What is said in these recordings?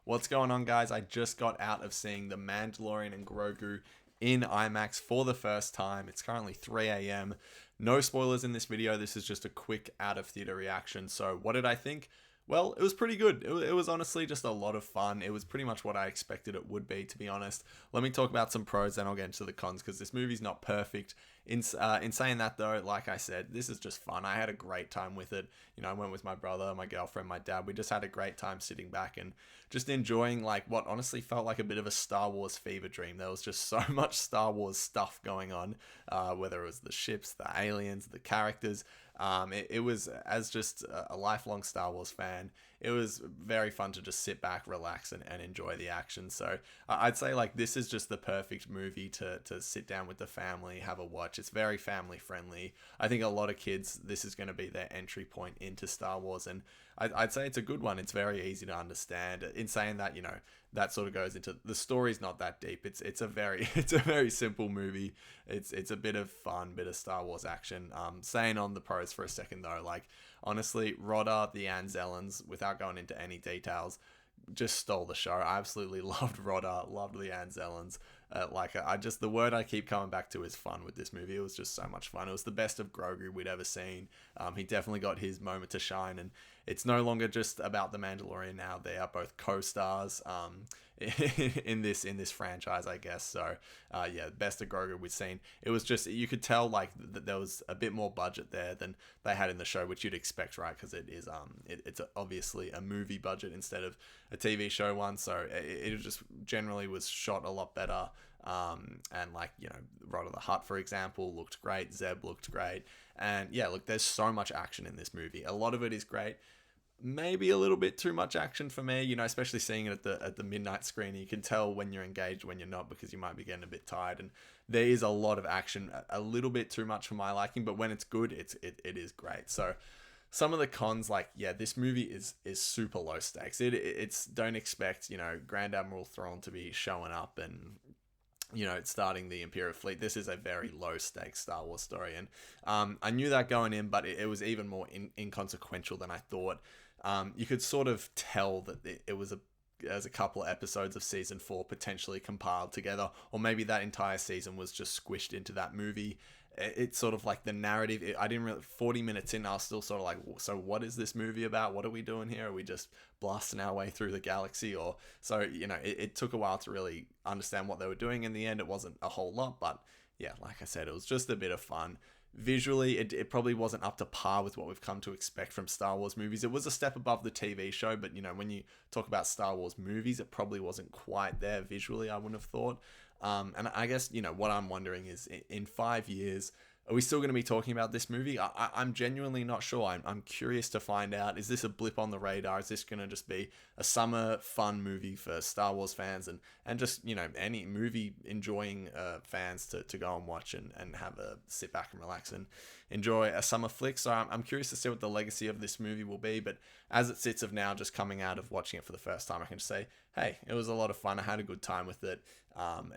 What's going on, guys? I just got out of seeing The Mandalorian and Grogu in IMAX for the first time. It's currently 3 a.m. No spoilers in this video. This is just a quick out of theater reaction. So what did I think? Well, it was pretty good. It was honestly just a lot of fun. It was pretty much what I expected it would be, to be honest. Let me talk about some pros, then I'll get into the cons, because this movie's not perfect. In saying that, though, like I said, this is just fun. I had a great time with it. You know, I went with my brother, my girlfriend, my dad. We just had a great time sitting back and just enjoying, like, what honestly felt like a bit of a Star Wars fever dream. There was just so much Star Wars stuff going on, whether it was the ships, the aliens, the characters. It was, as just a lifelong Star Wars fan, it was very fun to just sit back, relax, and enjoy the action. So I'd say, like, this is just the perfect movie to sit down with the family, have a watch. It's very family friendly. I think a lot of kids, this is going to be their entry point into Star Wars, and I'd say it's a good one. It's very easy to understand. In saying that, you know, that sort of goes into the story's not that deep. It's a very simple movie. It's a bit of fun, bit of Star Wars action. Saying on the pros for a second though, like, honestly, Rodder, the Anzellans, without going into any details, just stole the show. I absolutely loved Rodder, loved the Anzellans. The word I keep coming back to is fun with this movie. It was just so much fun. It was the best of Grogu we'd ever seen. He definitely got his moment to shine, and it's no longer just about the Mandalorian now. They are both co-stars in this franchise, I guess. So yeah, best of Grogu we've seen. It was just, you could tell like that there was a bit more budget there than they had in the show, which you'd expect, right? Because it is it's obviously a movie budget instead of a TV show one. So it just generally was shot a lot better. And like, you know, Rod of the Hutt, for example, looked great. Zeb looked great. And yeah, look, there's so much action in this movie. A lot of it is great. Maybe a little bit too much action for me, you know, especially seeing it at the midnight screen. You can tell when you're engaged, when you're not, because you might be getting a bit tired. And there is a lot of action, a little bit too much for my liking, but when it's good, it is great. So some of the cons, like, yeah, this movie is super low stakes. It's don't expect, you know, Grand Admiral Thrawn to be showing up and, you know, starting the Imperial fleet. This is a very low stakes Star Wars story, and I knew that going in, but it was even more inconsequential than I thought. You could sort of tell that it was as a couple of episodes of season 4 potentially compiled together, or maybe that entire season was just squished into that movie. It's sort of like the narrative. I didn't really, 40 minutes in, I was still sort of like, so what is this movie about? What are we doing here? Are we just blasting our way through the galaxy? Or so, you know, it took a while to really understand what they were doing. In the end, it wasn't a whole lot, but yeah, like I said, it was just a bit of fun. Visually, it probably wasn't up to par with what we've come to expect from Star Wars movies. It was a step above the TV show, but, you know, when you talk about Star Wars movies, it probably wasn't quite there visually, I wouldn't have thought. And I guess, you know, what I'm wondering is, in 5 years, are we still going to be talking about this movie? I'm genuinely not sure. I'm curious to find out. Is this a blip on the radar? Is this going to just be a summer fun movie for Star Wars fans and just, you know, any movie enjoying fans to go and watch and have a sit back and relax and enjoy a summer flick? So I'm curious to see what the legacy of this movie will be. But as it sits of now, just coming out of watching it for the first time, I can just say, hey, it was a lot of fun. I had a good time with it.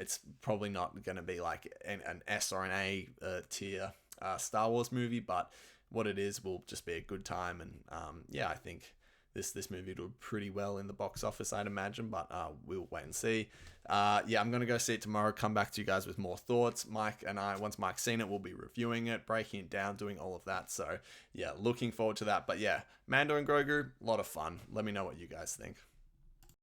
It's probably not going to be like an S or an A tier Star Wars movie, but what it is will just be a good time. And yeah, I think this movie did pretty well in the box office, I'd imagine, but we'll wait and see. Yeah, I'm going to go see it tomorrow, come back to you guys with more thoughts. Mike and I, once Mike's seen it, we'll be reviewing it, breaking it down, doing all of that. So yeah, looking forward to that. But yeah, Mando and Grogu, a lot of fun. Let me know what you guys think.